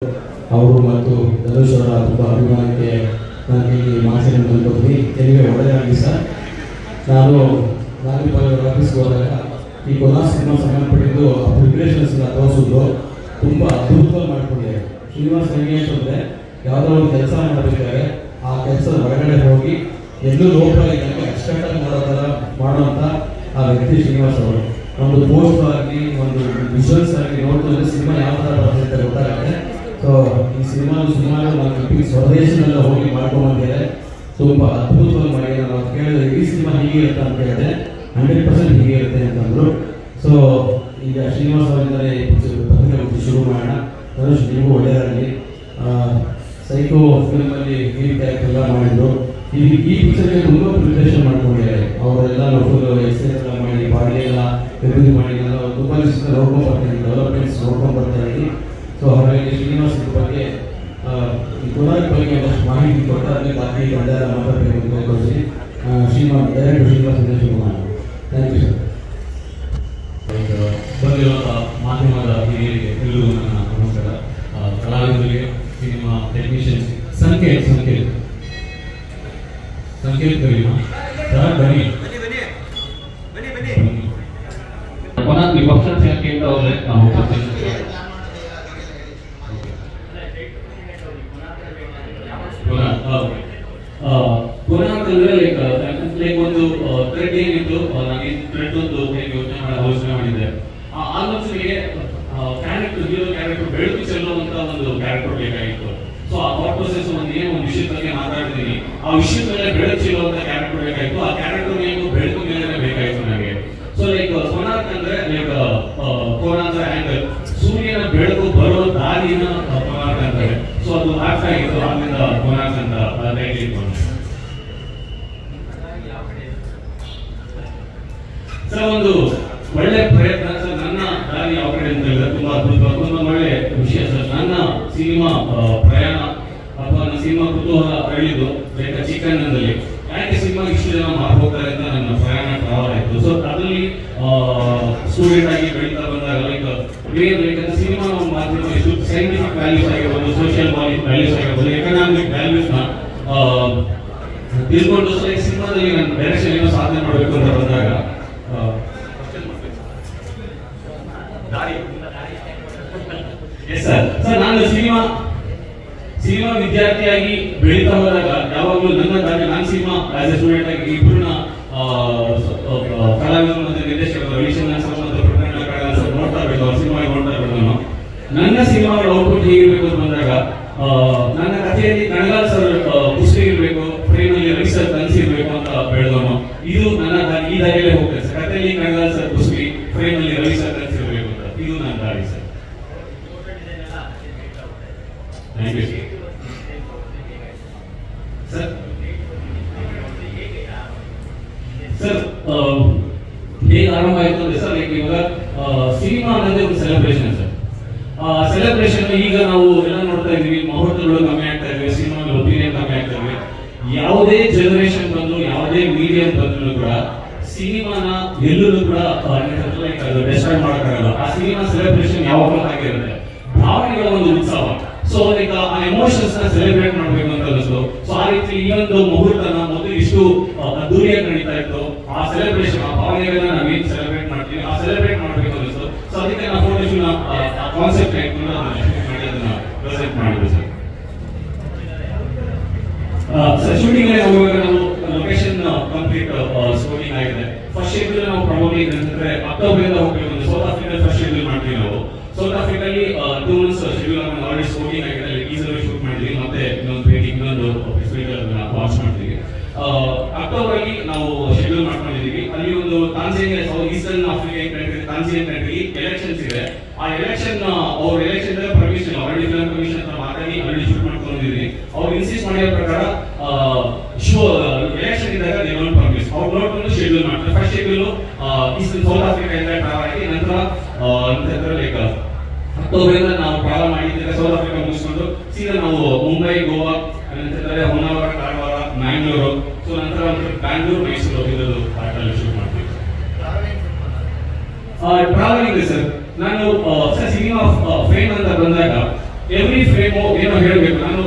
ಅವರು ಮತ್ತು ಧನುಷ್ ಅವರ ತುಂಬ ಅಭಿಮಾನಕ್ಕೆ ನನಗೆ ಈ ಮಾಹಿತಿಯನ್ನು ತಂದುಕೊಡ್ತೀನಿ. ನಿಮಗೆ ಒಳ್ಳೆಯದಾಗಲಿ ಸರ್. ನಾನು ನಾಗರಿಕ ಆಫೀಸ್ಗೆ ಹೋದಾಗ ಈ ಕೊನಾ ಸಿನಿಮಾ ಸಂಬಂಧಪಟ್ಟಿದ್ದು ಪ್ರಿಪ್ರೇಷನ್ಸ್ನ ತೋರಿಸಿದ್ರು ತುಂಬ ಅದ್ಭುತವಾಗಿ ಮಾಡ್ಕೊಂಡಿದ್ದಾರೆ. ಶ್ರೀನಿವಾಸ್ ಹೆಂಗೆ ಅಂತಂದರೆ ಯಾವುದೋ ಒಂದು ಕೆಲಸ ಮಾಡಬೇಕಾದ್ರೆ ಆ ಕೆಲಸದ ಹೊರಗಡೆ ಹೋಗಿ ಎಲ್ಲೂ ಲೋಪ ಇದ್ದಾಗ ಅಚ್ಚುಕಟ್ಟಾಗಿ ಮಾಡೋಂಥ ಆ ವ್ಯಕ್ತಿ ಶ್ರೀನಿವಾಸ್ ಅವರು. ಒಂದು ಪೋಸ್ಟ್ ಆಗಲಿ ಒಂದು ವಿಜುವಲ್ಸ್ ಆಗಲಿ ನೋಡ್ತಿದ್ರೆ ಸಿನಿಮಾ ಯಾವ ಥರ ಬರುತ್ತೆ ಗೊತ್ತಾಗುತ್ತೆ. ಸೊ ಈ ಸುಮಾರು ನಾನು ಸ್ವದೇಶನೆಲ್ಲ ಹೋಗಿ ಮಾಡ್ಕೊಂಡ್ಬಂದಿದ್ದಾರೆ. ತುಂಬ ಅದ್ಭುತವಾಗಿ ಮಾಡಿದ್ದಾರೆ. ನಾವು ಕೇಳಿದ್ರೆ ಈ ಸಿನಿಮಾ ಹೀಗೆ ಇರುತ್ತೆ ಅಂತ ಹೇಳಿದ್ರೆ 100% ಹೀಗೆ ಇರುತ್ತೆ ಅಂತಂದರು. ಸೊ ಈಗ ಶ್ರೀನಿವಾಸ್ ಅವರಿಂದಲೇ ಪತ್ರಿಕೆ ಶುರು ಮಾಡೋಣ. ಧನುಷ್ ನಿಮಗೂ ಒಳ್ಳೆಯದಾಗಲಿ. ಸೈಕೋ ಫಿಲ್ಮಲ್ಲಿ ಈ ಕ್ಯಾರೆಕ್ಟರ್ ಎಲ್ಲ ಮಾಡಿದ್ರು. ಈ ಪಿಕ್ಚರ್ಗೆ ತುಂಬ ಪ್ರಿಪ್ರೇಷನ್ ಮಾಡ್ಕೊಂಡಿದ್ದಾರೆ. ಅವರೆಲ್ಲ ಫುಲ್ ಎಕ್ಸೈಸ್ ಎಲ್ಲ ಮಾಡಿ ಬಾಡಿ ಎಲ್ಲ ರಿವ್ಯೂ ಮಾಡಿ ಎಲ್ಲ ತುಂಬ ದಿವಸ ನೋಡ್ಕೊಂಡು ಬರ್ತಾಯಿದ್ದೀವಿ, ಡೆವಲಪ್ಮೆಂಟ್ಸ್ ನೋಡ್ಕೊಂಡು ಬರ್ತಾಯಿದ್ದೀವಿ. ಸೊ ಹಾಗಾಗಿ ಶ್ರೀನಿವಾಸ್ ಬಗ್ಗೆ ಕೊನಾರ್ ಬಗ್ಗೆ ಒಂದಷ್ಟು ಮಾಹಿತಿ ಕೊಟ್ಟು ಅದಕ್ಕೆ ಬಾಕಿ ಬಂದಾಗ ಮಾತಾಡಬೇಕು ಅಂತ ಹೇಳ್ಕೊಳ್ತೀನಿ. ಡೈರೆಕ್ಟರ್ ಶ್ರೀನಿವಾಸ್ ಮಾಡೋಣ. Thank you sir. ಬಂದಿರುವಂಥ ಮಾಧ್ಯಮದ ಹಿರಿಯರಿಗೆ ಎಲ್ಲರಿಗೂ ನನ್ನ ನಮಸ್ಕಾರ. ಕಲಾವಿದರಿಗೆ, ಸಿನಿಮಾ ಟೆಕ್ನಿಷಿಯನ್ಸ್, ಸಂಕೇತ್ ಬನ್ನಿ ಕೊನಾಕ್ ವಿಪಕ್ಷ ಸಂಕೇತ ಅವರೇ ನಾವು ಕೊನಾಕ್ ಅಂದ್ರೆ ಲೈಕ್ ಒಂದು ಥ್ರೆಡ್ ಏನಿತ್ತು, ನಾನು ಥ್ರೆಡ್ ಒಂದು ಯೋಚನೆ ಆಲೋಚನೆ ಮಾಡಿದ್ದೆ. ಆಲ್ಮೋಸ್ಟ್ ಕ್ಯಾರೆಕ್ಟರ್ ಹೀರೋ ಕ್ಯಾರೆಕ್ಟರ್ ಬೆಳಕು ಚೆಲ್ಲುವಂತ ಒಂದು ಕ್ಯಾರೆಕ್ಟರ್ ಬೇಕಾಗಿತ್ತು. ಸೊ ಆ ಥಾಟ್ ಪ್ರೊಸೆಸ್ ಒಂದು ವಿಷಯದ ಬಗ್ಗೆ ಮಾತಾಡ್ತಿದ್ದೀನಿ. ಆ ವಿಷಯದ ಮೇಲೆ ಬೆಳಕು ಚೆಲ್ಲುವಂತ ಕ್ಯಾರೆಕ್ಟರ್ ಬೇಕಾಗಿತ್ತು. ಆ ಕ್ಯಾರೆಕ್ಟರ್ ಬೆಳಕು ಮೇಲೆ ಬೇಕಾಗಿತ್ತು ನನಗೆ. ಸೊ ಲೈಕ್ ಕೊನಾರ್ಕ್ ಅಂದ್ರೆ ಲೈಕ್ ಕೋನ ಅಂದ್ರೆ ಆಂಗಲ್, ಸೂರ್ಯನ ಬೆಳಕು ಬರೋ ದಾರಿನ ಕೊನಾರ್ಕ್ ಅಂತಾರೆ. ಸೊ ಅದು ಆಫ್ ಆಗಿತ್ತು, ಆದ್ರಿಂದ ಕೊನಾರ್ಕ್ ಅಂತ ಟೈಟಲ್ ಇಟ್ಕೊಂಡು. ಸರ್ ಒಂದು ಒಳ್ಳೆ ಪ್ರಯತ್ನ ಸರ್. ನನ್ನ ದಾರಿ ಯಾವ ಕಡೆ ಅಂತ ಹೇಳಿದ್ರೆ ತುಂಬಾ ಅದ್ಭುತವಾಗಿ ಒಂದು ಒಳ್ಳೆ ವಿಷಯ ಸರ್. ನನ್ನ ಸಿನಿಮಾ ಪ್ರಯಾಣ ಅಥವಾ ನನ್ನ ಸಿನಿಮಾ ಕುತೂಹಲ ಅರಳಿದ್ದು ಲೈಕ್ ಚಿಕ್ಕಣ್ಣನಲ್ಲಿ. ಯಾಕೆ ಸಿನಿಮಾ ಇಷ್ಟು ಜನ ಮಾರು ಹೋಗ್ತಾರೆ ಅಂತ ನನ್ನ ಪ್ರಯಾಣ ಟ್ರಾವಲ್ ಆಯಿತು. ಸೊ ಅದರಲ್ಲಿ ಸ್ಟೂಡೆಂಟ್ ಆಗಿ ಬೆಳೀತಾ ಬಂದಾಗ ಲೈಕ್ ಸಿನಿಮಾ ಮಾಧ್ಯಮ ಎಷ್ಟು ಸೈಂಟಿಫಿಕ್ ವ್ಯಾಲ್ಯೂಸ್ ಆಗಿರ್ಬೋದು, ಸೋಷಿಯಲ್ ವ್ಯಾಲ್ಯೂಸ್ ಆಗಿರ್ಬೋದು, ಎಕನಾಮಿಕ್ ವ್ಯಾಲ್ಯೂಸ್ನ ತಿಳ್ಕೊಂಡು ಸಿನಿಮಾದಲ್ಲಿ ನನ್ನ ಡೈರೆಕ್ಷನ್ ಏನೋ ಸಾಧನೆ ಮಾಡಬೇಕು ಅಂತ ಬಂದಾಗ ಸರ್ ನಾನು ಸಿನಿಮಾ ವಿದ್ಯಾರ್ಥಿಯಾಗಿ ಬೆಳೀತಾ ಹೋದಾಗ ಯಾವಾಗಲೂ ನನ್ನ ದಾರಿ, ನಾನು ಸಿನಿಮಾ ಆಸ್ ಎ ಸ್ಟೂಡೆಂಟ್ ಆಗಿ ಇಬ್ಬರನ್ನ ಕಲಾವಿದರು ಮತ್ತು ನಿರ್ದೇಶಕರು ರವಿಶಂಕರ್ ಮತ್ತು ನೋಡ್ತಾ ಇರಬೇಕು, ಅವ್ರ ಸಿನಿಮಾ ನೋಡ್ತಾ ಇರಬೇಕು. ನಾನು ನನ್ನ ಸಿನಿಮಾಗಳ ಔಟ್ಪುಟ್ ಹೇಗಿರ್ಬೇಕು ಅಂತ ಬಂದಾಗ ನನ್ನ ಕಥೆಯಲ್ಲಿ ಕಣಗಾಲ್ ಸರ್ ಪುಸ್ತಕ ಇರಬೇಕು, ಫ್ರೇಮಲ್ಲಿ ರವಿ ಸರ್ ಕನಸಿರ್ಬೇಕು ಅಂತ ಬೆಳೆದವನು. ಇದು ನನ್ನ ದಾರಿ, ಈ ದಾರಿಯಲ್ಲೇ ಹೋಗ್ತದೆ ಸರ್. ಕಥೆಯಲ್ಲಿ ಕಣಗಾಲ್ ಸರ್ ಪುಸ್ತಕ, ಫ್ರೇಮಲ್ಲಿ ರವಿ ಸರ್ ಕನಸಿರ್ಬೇಕು ಅಂತ. ಇದು ನನ್ನ ದಾರಿ sir. Thank you sir. Sir ಹೇಗೆ ಆರಂಭ ಆಯಿತು ಅಂದ್ರೆ ಸರ್ ಲೈಕ್ ಇವಾಗ ಸಿನಿಮಾ ಅನ್ನೋದೇ ಒಂದು ಸೆಲೆಬ್ರೇಷನ್ ಸರ್. ಸೆಲೆಬ್ರೇಷನ್ ಈಗ ನಾವು ಎಲ್ಲ ನೋಡ್ತಾ ಇದೀವಿ, ಮುಹೂರ್ತಗಳು ಕಮ್ಮಿ ಆಗ್ತಾ ಇವೆ, ಸಿನಿಮಾ ಒಪಿನಿಯನ್ ಕಮ್ಮಿ ಆಗ್ತಾ ಇವೆ. ಯಾವುದೇ ಜನರೇಷನ್ ಬಂದು ಯಾವುದೇ ಮೀಡಿಯಂ ಬಂದ್ರು ಕೂಡ ಸಿನಿಮಾನ ಎಲ್ಲೂ ಕೂಡ ಡಿಸ್ಟ್ರಾಯ್ ಮಾಡೋಕ್ಕಾಗಲ್ಲ. ಆ ಸಿನಿಮಾ ಸೆಲೆಬ್ರೇಷನ್ ಯಾವಾಗಲೂ ಆಗಿರುತ್ತೆ, ಭಾವನೆಗಳ ಒಂದು ಉತ್ಸವ. ಸೊ ಲೈಕ್ ಆ ಎಮೋಷನ್ಸ್ ನ ಸೆಲೆಬ್ರೇಟ್ ಮಾಡಬೇಕು ಅಂತ ಅನಿಸ್ತು. ಸೊ ಆ ರೀತಿ ಈ ಒಂದು ಮುಹೂರ್ತನ ಮೊದಲು ಇಷ್ಟು ಅದ್ದೂರಿಯಾಗಿ ನಡೀತಾ ಇತ್ತು. ಆ ಸೆಲೆಬ್ರೇಷನ್, ಆ ಭಾವನೆಗಳನ್ನ ನಾವೇನು ಸೆಲೆಬ್ರೇಟ್ ಮಾಡ್ತೀವಿ, ಆ ಸೆಲೆಬ್ರೇಟ್ ಮಾಡಬೇಕು ಅನಿಸ್ತು. ಸೊ ಅದಕ್ಕೆ ನಾವು ಫೋಟೋಶೂಟ್ ಕಾನ್ಸೆಪ್ಟ್ ಹಾಕೊಂಡು ಅದನ್ನ ಪ್ರೆಸೆಂಟ್ ಮಾಡಿದ್ವಿ ಸರ್. ಸರ್ ಶೂಟಿಂಗ್ ನಾವು ಲೊಕೇಶನ್ ಕಂಪ್ಲೀಟ್ ಶೂಟಿಂಗ್ ಆಗಿದೆ. ಫಸ್ಟ್ ಶೆಡ್ಯೂಲ್ ನಾವು ಪ್ರಾಬಬ್ಲಿ ಅಂತಂದ್ರೆ ಅಕ್ಟೋಬರ್ ಇಂದ ಹೋಗ್ಬೇಕು. ಒಂದು ಸೌತ್ ಆಫ್ರಿಕಾ ಫಸ್ಟ್ ಶೆಡ್ಯೂಲ್ ಮಾಡ್ತೀವಿ ನಾವು. ಸೌತ್ ಆಫ್ರಿಕಲ್ಲಿ 2 months ಶೆಡ್ಯೂಲ್ ಆಲ್ರೆಡಿ ಶೂಟಿಂಗ್ ಆಗಿದೆ. ಈಸಲ್ಲಿ ಶೂಟ್ ಮಾಡಿದ್ವಿ, ಮತ್ತೆ ಇನ್ನೊಂದು ವಾಚ್ ಮಾಡ್ತೀವಿ. ಅಕ್ಟೋಬರ್ ಅಲ್ಲಿ ನಾವು ಶೆಡ್ಯೂಲ್ ಮಾಡ್ಕೊಂಡಿದ್ದೀವಿ. ಅಲ್ಲಿ ಒಂದು Tanzania, eastern African country Tanzania country elections ಇದೆ. ಆ ಎಲೆಕ್ಷನ್ ಅವ್ರ election permission already film commission ಹತ್ರ ಮಾತಾಡಿ ಅಲ್ಲಿ ಶೂಟ್ ಮಾಡ್ಕೊಂಡಿದ್ದೀವಿ. ಅವ್ರು ಇನ್ಸಿಸ್ಟ್ ಮಾಡಿರೋ ಪ್ರಕಾರ ಎಲೆಕ್ಷನ್ ಇದ್ದಾಗ ದೇವನ್ ಪರ್ಮಿಷನ್ ಅವ್ರು ನೋಡ್ಕೊಂಡು ಶೆಡ್ಯೂಲ್ ಮಾಡ್ತಾರೆ. First schedule eastern south Africa ಇಂದ ಟ್ರಾವೆಲ್ ಆಗಿ ನಂತರ ಲೈಕ್ ಅಕ್ಟೋಬರ್ ಇಂದ ನಾವು ಟ್ರಾವೆಲ್ ಮಾಡಿದ್ರೆ ಸೌತ್ ಆಫ್ರಿಕಾ ಮುಗಿಸ್ಕೊಂಡು ಸೀದಾ ನಾವು ಮುಂಬೈ, ಗೋವಾ, ನಂತರ ಹೊನ್ನಾವರ, ಕಾರವಾರ, ಮ್ಯಾಂಗ್ಳೂರು, ಸೊ ನಂತರ ಬ್ಯಾಂಗ್ಳೂರು, ಮೈಸೂರು ಇದೊಂದು ಪಾರ್ಟಲ್ಲಿ ಶೂಟ್ ಮಾಡ್ತೀವಿ. ಟ್ರಾವೆಲಿಂಗ್ ಸರ್ ನಾನು ಸಿನಿಮಾ ಫೇಮ್ ಅಂತ ಬಂದಾಗ ಎವ್ರಿ ಫ್ರೇಮು ಏನೋ ಹೇಳಬೇಕು. ನಾನು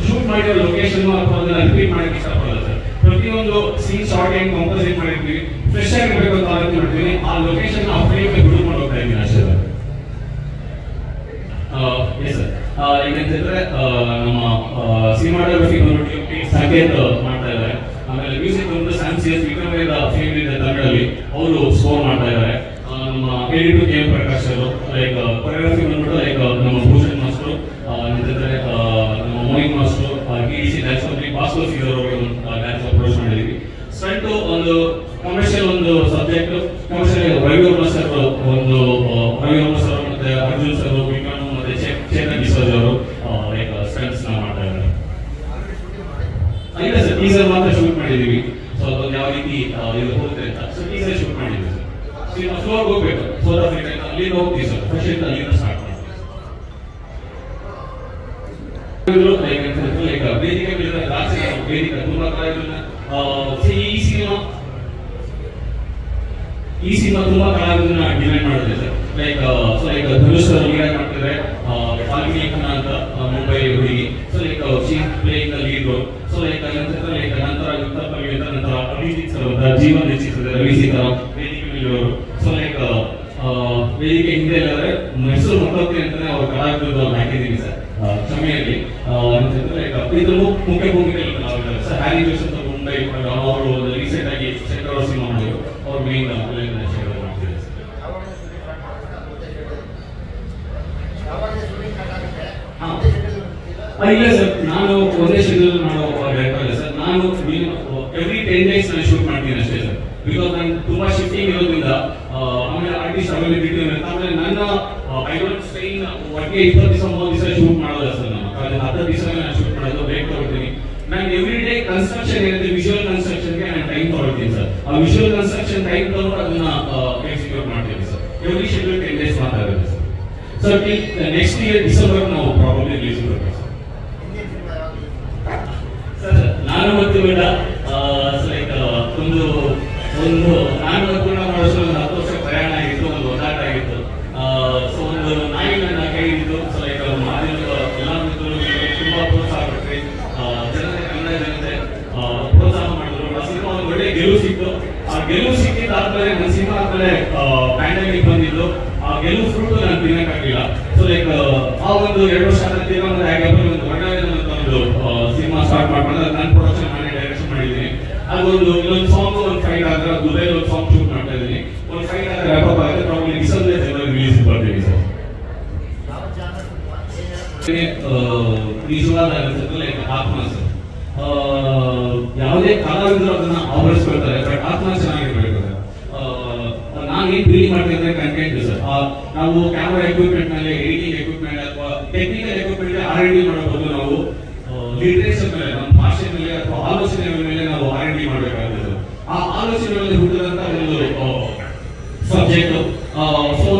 ಶೂಟ್ ಮಾಡಿರೋ ಲೊಕೇಶನ್ ಅಥವಾ ಅದನ್ನ ರಿಪೀಟ್ ಮಾಡಕ್ಕೆ ಇಷ್ಟಪಡಲ್ಲ ಸರ್. ಪ್ರತಿಯೊಂದು ಸೀನ್ ಶಾರ್ಟ್ ಹೆಂಗ್ ಕಂಪೋಸಿಟ್ ಮಾಡಿರ್ತೀವಿ, ಫ್ರೆಶ್ ಆಗಿರ್ಬೇಕು ಅಂತ ಆಲೋಚನೆ ಮಾಡ್ತೀವಿ. ಆ ಲೊಕೇಶನ್ ಆ ಫ್ರೇಮ್ಗೆ ಬಿಡುಕೊಂಡು ಹೋಗ್ತಾ ಇದ್ದೀನಿ ಅಷ್ಟೇ ಸರ್. Yes sir. ಏನಂತಂದ್ರೆ ನಮ್ಮ ಸಿನಿಮಾಟೋಗ್ರಫಿ ಬಂದ್ಬಿಟ್ಟು ಸಂಕೇತ್ ಮಾಡ್ತಾ ಇದ್ದಾರೆ. ಆಮೇಲೆ ಮ್ಯೂಸಿಕ್ ಬಂದು ಸ್ಯಾಮ್ ಸಿ ಎಸ್ ವಿಕ್ರಮೇದ ಫಿಲ್ಮ್ ಇದೆ ತಮಿಳಲ್ಲಿ, ಅವರು ಸ್ಕೋರ್ ಮಾಡ್ತಾ ಇದ್ದಾರೆ. ನಮ್ಮ ಎಡಿಟರ್ ಕೆ ಎಂ ಪ್ರಕಾಶ್ ಅವರು, ಲೈಕ್ ಕೊರಿಯೋಗ್ರಫಿ ಬಂದ್ಬಿಟ್ಟು ಲೈಕ್ ನಮ್ಮ ಭೂಷಣ್ ಮಾಸ್ಟರ್, ಅಂತಂದ್ರೆ ನಮ್ಮ Mohit master, TDC dance company Bhaskar ಸೀದರ್ ಅವರು ಡ್ಯಾನ್ಸ್ ಅಪ್ರೋಚ್ ಮಾಡಿದ್ವಿ. ಸ್ಟಂಟ್ ಒಂದು ಕಮರ್ಷಿಯಲ್ ಒಂದು ಸಬ್ಜೆಕ್ಟ್, ಕಮರ್ಷಿಯಲ್ ರವಿವರ್ಮ ಸರ್ ಒಂದು ರವಿವರ್ಮ ಸರ್ ಮತ್ತೆ ಅರ್ಜುನ್ ಸರ್, ವಿಕ್ರಮ್ ಮತ್ತೆ ಚೇತನ್ ಡಿಸೋಜ್ ಅವರು ಲೈಕ್ ಸ್ಟಂಟ್ಸ್ ಮಾಡ್ತಾ ಇದ್ದಾರೆ. ಇಲ್ಲ ಸರ್, ಟೀಸರ್ ಮಾತ್ರ ಶೂಟ್ ಮಾಡಿದೀವಿ. ಸೊ ಅದೊಂದು ಯಾವ ರೀತಿ ಇದು ಹೋಗುತ್ತೆ ಅಂತ ಸೊ ಟೀಸರ್ ಶೂಟ್ ಮಾಡಿದ್ವಿ ಸರ್. ಸಿನಿಮಾ ಫ್ಲೋರ್ ಹೋಗ್ಬೇಕು, ಸೌತ್ ಆಫ್ರಿಕಾ ಅಲ್ಲಿಂದ ಹೋಗ್ತೀವಿ ಸರ್. ಫಸ್ಟ್ ಅಲ್ಲಿಂದ ಸ್ಟಾರ್ಟ್ ಮಾಡ್ತೀವಿ. ಲೈಕ್ ವೇದಿಕೆ ಮೇಲೆ ವೇದಿಕೆ ತುಂಬಾ ಕಲಾವಿದರನ್ನ ಈ ಸಿನಿಮಾ ತುಂಬಾ ಕಲಾವಿದರನ್ನ ಡಿಮ್ಯಾಂಡ್ ಮಾಡುತ್ತೆ ಸರ್. ಲೈಕ್ ಧನುಷ್ ಅವರು ಲೀಡ್ ಮಾಡ್ತಿದ್ದಾರೆ, ಫಾಲ್ಗುನಿ ಅಂತ ಮುಂಬೈ ಹುಡುಗಿ. So like she playing the lead role. So like ನಂತರ ಉತ್ತರ ಪರ್ವಿತ, ನಂತರ ಅಭಿಜಿತ್ ಸರ್ ಅಂತ ಜೀವನ್ ರಚಿಸಿದ್ದಾರೆ, ರವಿ ಸೀತಾರಾಮ್ ವೇದಿಕೆ ಮೇಲೆ ಅವರು. ಸೊ ಲೈಕ್ ವೇದಿಕೆ ಹಿಂದೆ ಇಲ್ಲದ್ರೆ ಹೆಸರು ಮಕ್ಕಳು ಅಂತಾನೆ ಅವ್ರ ಕಲಾವಿದರು ಹಾಕಿದ್ದೀನಿ ಸರ್. ಕ್ಷಮೆಯಲ್ಲಿ ಇದು ಮುಖ್ಯ ಭೂಮಿಕೆ ಸರ್. ಹ್ಯಾರಿ ಜೋಸ್ ಅಂತ ಮುಂಬೈ ಅವರು ರೀಸೆಂಟ್ ಆಗಿ ಶಂಕರ್ ಅವ್ರ ಸಿನಿಮಾ ಮಾಡಿದ್ರು, ಅವ್ರ ಮೇನ್ ಮಾಡ್ತಿದ್ದಾರೆ ಇಲ್ಲ ಸರ್. ನಾನು ಒಂದೇ ಶೆಡ್ಯೂಲ್ ಮಾಡೋ ಡೈರೆಕ್ಟರ್ ಇಲ್ಲ ಸರ್. ನಾನು ಎವ್ರಿ 10 days ನಾನು ಶೂಟ್ ಮಾಡ್ತೀನಿ ಅಷ್ಟೇ ಸರ್. ಬಿಕಾಸ್ ನಾನು ತುಂಬಾ ಶಿಫ್ಟಿಂಗ್ ಇರೋದ್ರಿಂದ, ಆಮೇಲೆ ಆರ್ಟಿಸ್ಟ್ ಅವೈಲಬಿಲಿಟಿ ಇರುತ್ತೆ. ಆಮೇಲೆ ನನ್ನ ಐ ಡೋಂಟ್ ಸ್ಟೇ ಇನ್ ಒಟ್ಟಿಗೆ 20 ದಿವಸ 30 ದಿವಸ ಶೂಟ್ ಮಾಡೋಲ್ಲ ಸರ್. ನಾನು 10 ದಿವಸ ನಾನು ಶೂಟ್ ಮಾಡೋದು, ಬ್ರೇಕ್ ತಗೊಳ್ತೀನಿ. ನಾನು ಎವ್ರಿ ಡೇ ಕನ್ಸ್ಟ್ರಕ್ಷನ್ ಏನಿದೆ ವಿಜುವಲ್ ಕನ್ಸ್ಟ್ರಕ್ಷನ್ಗೆ ನಾನು ಟೈಮ್ ತಗೊಳ್ತೀನಿ ಸರ್. ಆ ವಿಜುವಲ್ ಕನ್ಸ್ಟ್ರಕ್ಷನ್ ಟೈಮ್ ತಗೊಂಡು ಅದನ್ನ ಎಕ್ಸಿಕ್ಯೂಟ್ ಮಾಡ್ತೀನಿ ಸರ್. ಎವ್ರಿ ಶೆಡ್ಯೂಲ್ 10 days ಮಾತ್ರ ಆಗುತ್ತೆ sir. So next year December ನಾವು ಪ್ರಾಬಬ್ಲಿ ರಿಲೀಸ್ ಮಾಡ್ತೀವಿ ಸರ್. ನಾನು ಮತ್ತು ಬೇಡ ಲೈಕ್ ಒಂದು ನಾನು ಪೂರ್ಣ ಮಾಡೋಷ್ಟು ಒಂದು 10 ವರ್ಷ ಪ್ರಯಾಣ ಆಗಿತ್ತು, ಒಂದು ಒದ್ದಾಟ ಆಗಿತ್ತು. ಸೊ ಒಂದು ನಾಯಿ ನನ್ನ ಕೈ ಹಿಡಿದು ಸೊ ಲೈಕ್ ಮಾಧ್ಯಮದ ಎಲ್ಲ ಮಿತ್ರರು ತುಂಬಾ ಪ್ರೋತ್ಸಾಹ ಕೊಟ್ರಿ, ಕನ್ನಡ ಜನತೆ ಪ್ರೋತ್ಸಾಹ ಮಾಡಿದ್ರು. ಆ ಸಿನಿಮಾ ಒಂದು ಒಳ್ಳೆ ಗೆಲುವು ಸಿಕ್ತು. ಆ ಗೆಲುವು ಸಿಕ್ಕಿದ್ದಾದ್ಮೇಲೆ ನನ್ನ ಸಿನಿಮಾ ಆದ್ಮೇಲೆ ಪ್ಯಾಂಡಮಿಕ್ ಬಂದಿದ್ದು, ಆ ಗೆಲುವು ಫ್ರೂಟ್ ನಾನು ತಿನ್ನಕ್ಕಾಗಲಿಲ್ಲ. ಸೊ ಲೈಕ್ ಆ ಒಂದು 2 ವರ್ಷ ತೀರ್ಮಾನ ಹೇಗೆ ಒಂದು ವರ್ಣವೇದನ ಅಂತ ಒಂದು ಸಿನಿಮಾ ಸ್ಟಾರ್ಟ್ ಮಾಡ್ಕೊಂಡು ನಾನು ಪ್ರೊಡಕ್ಷನ್ ಮಾಡಿ ಡೈರೆಕ್ಷನ್ ಮಾಡಿದ್ದೀನಿ. ಅದೊಂದು ಇನ್ನೊಂದು ಸಾಂಗ್ ಒಂದು ಫೈಟ್ ಆದ್ರೆ ದುಬೈ ಒಂದು ಸಾಂಗ್ ಶೂಟ್ ಮಾಡ್ತಾ ಇದ್ದೀನಿ. ಒಂದು ಫೈಟ್ ಆದ್ರೆ ರ್ಯಾಪ್ ಅಪ್ ಆಗುತ್ತೆ, ಪ್ರಾಬ್ಲಿ ಡಿಸೆಂಬರ್ ರಿಲೀಸ್ ಬರ್ತೀವಿ ಸರ್. ನಿಜವಾದ ಲೈಕ್ ಆತ್ಮ ಸರ್. ಯಾವುದೇ ಕಲಾವಿದರು ಅದನ್ನ ಆವರಿಸ್ಕೊಳ್ತಾರೆ, ಬಟ್ ಆತ್ಮ ಚೆನ್ನಾಗಿರ್ಬೇಕು ಸರ್. ನಾನು ಏನ್ ಬಿಲ್ ಮಾಡ್ತೀನಿ ಅಂದ್ರೆ ಕಂಟೆಂಟ್ ಸರ್. ನಾವು ಕ್ಯಾಮರಾ ಎಕ್ವಿಪ್ಮೆಂಟ್ ಮೇಲೆ, ಎಡಿಟಿಂಗ್ ಎಕ್ವಿಪ್ಮೆಂಟ್ ಅಥವಾ ಟೆಕ್ನಿಕಲ್ ಎಕ್ವಿಪ್ಮೆಂಟ್ R&D ಮಾಡಬಹುದು. ನಾವು ಲಿಟ್ರೇಚರ್ ಮೇಲೆ, ನಮ್ಮ ಭಾಷೆ ಮೇಲೆ ಅಥವಾ ಆಲೋಚನೆ ಮೇಲೆ ನಾವು R&D ಮಾಡಬೇಕಾಗುತ್ತೆ. ಆ ಆಲೋಚನೆಗಳಲ್ಲಿ ಹುಟ್ಟಿದಂತ ಒಂದು ಸಬ್ಜೆಕ್ಟ್. ಸೊ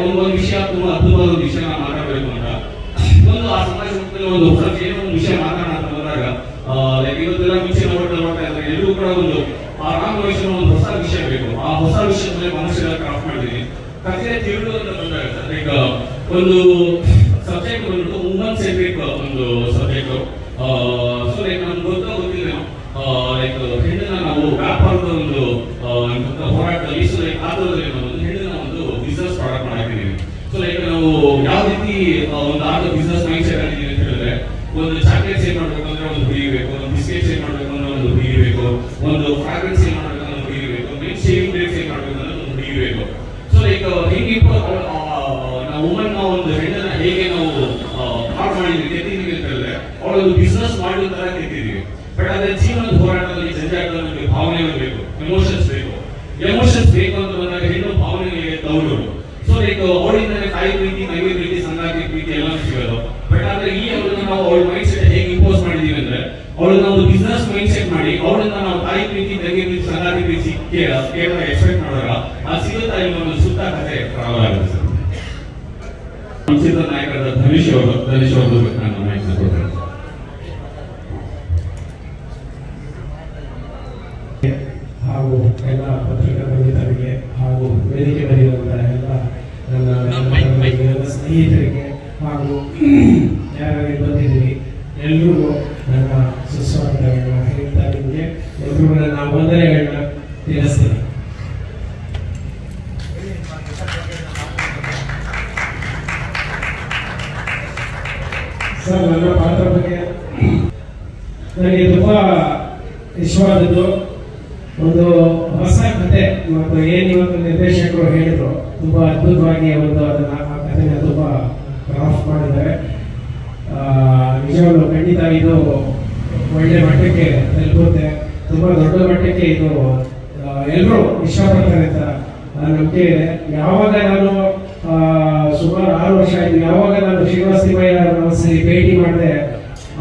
ಒಂದು ವಿಷಯ ತುಂಬಾ ಅದ್ಭುತವಾದ ಒಂದು ವಿಷಯ ನಾವು ಮಾತಾಡಬೇಕು ಅಂತ ಒಂದು ಆ ಸಮಾಜ ಮಟ್ಟದಲ್ಲಿ ಒಂದು ಹೊಸ ಏನೋ ಒಂದು ವಿಷಯ ಮಾತಾಡೋಣ ಬಂದಾಗ ಲೈಕ್ ಇವತ್ತೆಲ್ಲ ಮುಂಚೆ ನೋಡ್ತಾ ಇದ್ರೆ ಎಲ್ಲರೂ ಕೂಡ ಒಂದು ಆ ರಾಮ ವಯಸ್ಸಿನ ಒಂದು ಹೊಸ ವಿಷಯ ಬೇಕು. ಆ ಹೊಸ ವಿಷಯದ ಮೇಲೆ ಮನಸ್ಸೆಲ್ಲ ಕ್ರಾಫ್ಟ್ ಮಾಡಿದೀನಿ. ಕಥೆ ತಿಳಿದು ಅಂತ ಬಂದಾಗ ಲೈಕ್ ಒಂದು ಸಬ್ಜೆಕ್ಟ್ ಬಂದ್ಬಿಟ್ಟು ವುಮನ್ ಸೆಂಟ್ರಿಕ್ ಒಂದು ಸಬ್ಜೆಕ್ಟ್. ಸೊ ಲೈಕ್ ನಮ್ಗೆ ಗೊತ್ತಿಲ್ಲ ಲೈಕ್ ಹೆಣ್ಣನ್ನ ನಾವು ವ್ಯಾಪಾರದ ಒಂದು ಹೋರಾಟದಲ್ಲಿ ಸೊ ಲೈಕ್ ಆಟೋದಲ್ಲಿ ನಾವು ಹೆಣ್ಣನ್ನ ಒಂದು ಬಿಸ್ನೆಸ್ ಪ್ರಾಡಕ್ಟ್ ಮಾಡಿದ್ದೀವಿ. ಸೊ ಲೈಕ್ ನಾವು ಯಾವ ರೀತಿ ಒಂದು ಆಟೋ ಬಿಸ್ನೆಸ್ ಮೈಂಡ್ ಸೆಟ್ ಆಗಿದ್ದೀವಿ ಅಂತ ಹೇಳಿದ್ರೆ, ಒಂದು ಚಾಕ್ಲೇಟ್ ಸೇಲ್ ಮಾಡ್ಬೇಕು ಅಂದ್ರೆ ಒಂದು ಹುಡುಗಿ ಬೇಕು, ಒಂದು ಬಿಸ್ಕೆಟ್ ಸೇಲ್ ಮಾಡ್ಬೇಕು ಅಂದ್ರೆ ಒಂದು ಹುಡುಗಿ ಬೇಕು, ಒಂದು ಫ್ರಾಗ್ರೆನ್ಸ್ ಸೇಲ್ ಮಾಡ್ಬೇಕು ಅಂದ್ರೆ ಒಂದು ಹುಡುಗಿ ಬೇಕು, ಮೆನ್ ಶೇವಿಂಗ್ ಬ್ರೇಕ್ ಸೇಲ್ ಮಾಡ್ಬೇಕು ಅಂದ್ರೆ ಒಂದು ಹುಡುಗಿ ಬೇಕು. ಸೊ ಲೈಕ್ ಹೇಗೆ ನಾವು ವುಮನ್ ಒಂದು ಹೆಣ್ಣನ್ನ ಹೇಗೆ ನಾವು ಹಾಳು ಮಾಡಿದ್ವಿ ಕೆತ್ತಿದೀವಿ ಅಂತ ಹೇಳಿದ್ರೆ ಅವಳೊಂದು ಬಿಸ್ನೆಸ್ ಮಾಡುವ ತರ ಕೆತ್ತಿದೀವಿ. ಬಟ್ ಅದೇ ಜೀವನದ ಹೋರಾಟದಲ್ಲಿ ಜಂಜಾಟದಲ್ಲಿ ನಮಗೆ ಭಾವನೆಗಳು ಬೇಕು, ಎಮೋಷನ್ಸ್ ಬೇಕು. ಎಮೋಷನ್ಸ್ ಬೇಕು ಅಂತ ಬಂದಾಗ ಹೆಣ್ಣು ಭಾವನೆಗಳಿಗೆ ತೌಡೋರು. ಸೊ ಲೈಕ್ ಅವಳಿಂದಾನೆ ತಾಯಿ ಪ್ರೀತಿ, ಮೈವಿ ಪ್ರೀತಿ, ಸಂಗಾತಿ ಪ್ರೀತಿ ಎಲ್ಲ ಸಿಗೋದು. ಬಟ್ ಆದ್ರೆ ಈ ಅವಳನ್ನ ನಾವು ಅವಳ ಮೈಂಡ್ ಸೆಟ್ ಹೇಗೆ ಇಂಪೋಸ್ ಮಾಡಿದೀವಿ ಅಂದ್ರೆ ಅವಳನ್ನ ಒಂದು ಬಿಸ್ನೆಸ್ ಮೈಂಡ್ ಸೆಟ್ ಮಾಡಿ ಅವಳನ್ನ ನಾವು ತಾಯಿ ಪ್ರೀತಿ, ತಂಗಿ ಪ್ರೀತಿ, ಸಂಗಾತಿ ಪ್ರೀತಿ ಕೇವಲ ಎಕ್ಸ್ಪೆಕ್ಟ್ ಮಾಡೋರ ಅದು ಸಿಗುತ್ತಾ ಇಲ್ಲ ಒಂದು ಸುತ್ತ ಕಥೆ ಟ್ರಾವೆಲ್ ಆಗುತ್ತೆ ಸರ್. ಚಿತ್ರ ನಾಯಕರಾದ ಧನುಷ್ ಅವರು ನಾನು ನಾಯಕನ ಕೊಡ್ತೇನೆ. ಹಾಗೂ ಎಲ್ಲ ಪತ್ರಿಕಾ ಬಂಧಿತರಿಗೆ ಹಾಗೂ ವೇದಿಕೆ ಬಂದಿರುವಂತಹ ಎಲ್ಲ ನನ್ನ ಸ್ನೇಹಿತರಿಗೆ ಹಾಗೂ ಯಾರು ಬಂದಿದ್ದೀವಿ ಎಲ್ರಿಗೂ ನನ್ನ ಸುಸ್ವಾಗತಗಳನ್ನ ಹೇಳ್ತಾ ನಿಮಗೆ ಎಲ್ರಿಗೂ ನನ್ನ ವಂದನೆಗಳನ್ನ ತಿಳಿಸ್ತೀನಿ. ಸರ್, ನನ್ನ ಪಾತ್ರ ಬಗ್ಗೆ ನನಗೆ ತುಂಬ ಇಷ್ಟವಾದದ್ದು ಒಂದು ಹೊಸ ಕತೆ ಮತ್ತು ಏನು ಇವತ್ತು ನಿರ್ದೇಶಕರು ಹೇಳಿದ್ರು ತುಂಬ ಅದ್ಭುತವಾಗಿ ಅದನ್ನು ಆ ಕಥೆನ ತುಂಬ ಕ್ರಾಫ್ಟ್ ಮಾಡಿದ್ದಾರೆ. ನಿಜವಾಗ್ಲೂ ಖಂಡಿತ ಇದು ಒಳ್ಳೆ ಮಟ್ಟಕ್ಕೆ ತಲುಪುತ್ತೆ, ತುಂಬ ದೊಡ್ಡ ಮಟ್ಟಕ್ಕೆ ಇದು ಎಲ್ಲರೂ ಇಷ್ಟಪಡ್ತಾರೆ ಅಂತ ನಂಬಿಕೆ ಇದೆ. ಯಾವಾಗ ನಾನು ಸುಮಾರು 6 ವರ್ಷ ಆಯಿತು, ಯಾವಾಗ ನಾನು ಶ್ರೀನಿವಾಸ ತಿಮ್ಮಯ್ಯ ಸರಿ ಭೇಟಿ ಮಾಡಿದೆ,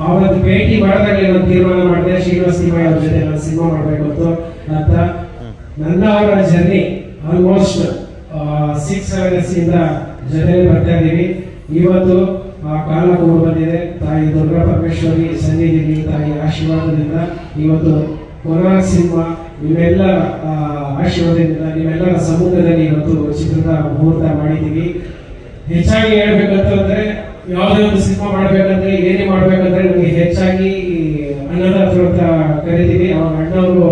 ಆವತ್ತು ಭೇಟಿ ಮಾಡಿದಾಗಲೇ ನಾನು ತೀರ್ಮಾನ ಮಾಡಿದೆ ಶ್ರೀನಿವಾಸ ತಿಮ್ಮಯ್ಯ ಅವ್ರ ಜೊತೆ ನಾನು ಸಿನಿಮಾ ಮಾಡಬೇಕು ಅಂತ. ನನ್ನ ಅವರ ಜರ್ನಿ ಆಲ್ಮೋಸ್ಟ್ 6-7 years ಇಂದ ಜೊತೆ ಬರ್ತಾ ಇದ್ದೀವಿ. ಇವತ್ತು ಆ ಕಾಲ ಕೂಡ ಬಂದಿದೆ. ತಾಯಿ ದುರ್ಗಾ ಪರಮೇಶ್ವರಿ ಸನ್ನಿಧಿಯಲ್ಲಿ ತಾಯಿ ಆಶೀರ್ವಾದದಿಂದ ಇವತ್ತು ಕೊನಾರ್ಕ್ ಸಿನಿಮಾ ನಿಮ್ಮೆಲ್ಲ ಆಶೀರ್ವಾದದಿಂದ ನಿಮ್ಮೆಲ್ಲರ ಸಮ್ಮುಖದಲ್ಲಿ ಇವತ್ತು ಚಿತ್ರದ ಮುಹೂರ್ತ ಮಾಡಿದ್ದೀವಿ. ಹೆಚ್ಚಾಗಿ ಹೇಳ್ಬೇಕಂತಂದ್ರೆ ಯಾವುದೇ ಒಂದು ಸಿನಿಮಾ ಮಾಡ್ಬೇಕಂದ್ರೆ ಏನೇ ಮಾಡ್ಬೇಕಂದ್ರೆ ನಮಗೆ ಹೆಚ್ಚಾಗಿ ಅನ್ನದಾತರು ಅಂತ ಕರಿತೀವಿ. ಅವಾಗ ಅಣ್ಣವರು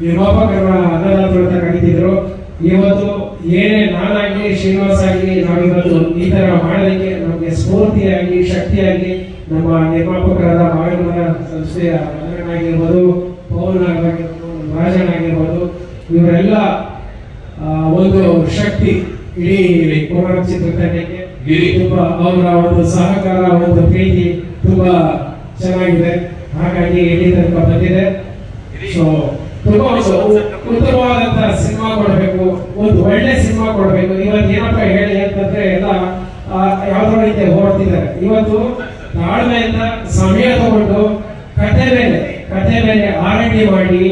ನಿರ್ಮಾಪಕರ ಅನ್ನದಾತರು ಅಂತ ಕರೀತಿದ್ರು. ಇವತ್ತು ಏನೇ ನಾನಾಗ್ಲಿ ಶ್ರೀನಿವಾಸ ಆಗಲಿ ನಾವಿವತ್ತು ಈ ತರ ಮಾಡೋದಕ್ಕೆ ನಮಗೆ ಸ್ಫೂರ್ತಿಯಾಗಿ ಶಕ್ತಿಯಾಗಿ ನಮ್ಮ ನಿರ್ಮಾಪಕರಾದ ಮಾವಿನ ಸಂಸ್ಥೆಯ ಆಗಿರ್ಬೋದು, ಪವನ್ ಆಗಿರ್ಬೋದು, ರಾಜನ್ ಆಗಿರ್ಬೋದು, ಇವರೆಲ್ಲ ಒಂದು ಶಕ್ತಿ ಇಡೀ ಕೊನಾರ್ಕ್ ಚಿತ್ರತಂಡಕ್ಕೆ. ತುಂಬಾ ಅವರ ಒಂದು ಸಹಕಾರ, ಒಂದು ಪ್ರೀತಿ ತುಂಬಾ ಚೆನ್ನಾಗಿದೆ. ಹಾಗಾಗಿ ಇಲ್ಲಿ ತನಕ ಬಂದಿದೆ. ಸೊ ತುಂಬಾ ಉತ್ತಮವಾದಂತಹ ಸಿನಿಮಾ ಕೊಡಬೇಕು, ಒಂದು ಒಳ್ಳೆ ಸಿನಿಮಾ ಕೊಡಬೇಕು. ಇವತ್ತು ಏನಪ್ಪ ಹೇಳಿ ಅಂತಂದ್ರೆ ಎಲ್ಲ ಯಾವ್ದೋ ರೀತಿ ಹೊರಡ್ತಿದ್ದಾರೆ. ಇವತ್ತು ತಾಳ್ಮೆಯಿಂದ ಸಮಯ ತಗೊಂಡು ಕತೆ ಮೇಲೆ R&D ಮಾಡಿ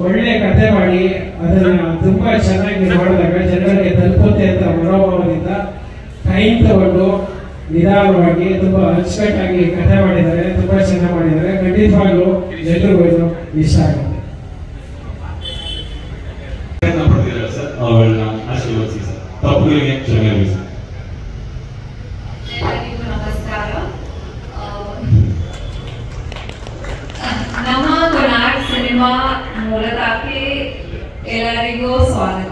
ಒಳ್ಳೆ ಕತೆ ಮಾಡಿ ಅದನ್ನ ತುಂಬಾ ಚೆನ್ನಾಗಿ ಮಾಡಿದಾಗ ಜನರಿಗೆ ತಲುಪುತ್ತೆ ಅಂತ ಮನೋಭಾವದಿಂದ ಟೈಮ್ ತಗೊಂಡು ನಿಧಾನವಾಗಿ ತುಂಬಾ ಅಚ್ಚುಕಟ್ಟಾಗಿ ಕತೆ ಮಾಡಿದ್ದಾರೆ. ತುಂಬಾ ಚೆನ್ನಾಗಿ ಮಾಡಿದ್ದಾರೆ. ಖಂಡಿತವಾಗ್ಲೂ ಜನರಿಗೂ ಇದು ಇಷ್ಟ ಆಗುತ್ತೆ. ಅವಳನ್ನ ಆಶೀರ್ವದಿಸಿ ಸರ್. ತಪ್ಪುಗಳಿಗೆ ಕ್ಷಮೆ ಸರ್. ಎಲ್ಲರಿಗೂ ನಮಸ್ಕಾರ. ನಮ್ಮ ಕೊನಾರ್ಕ್ ಸಿನಿಮಾ ಮೂಲತಕ್ಕೆ ಎಲ್ಲರಿಗೂ ಸ್ವಾಗತ.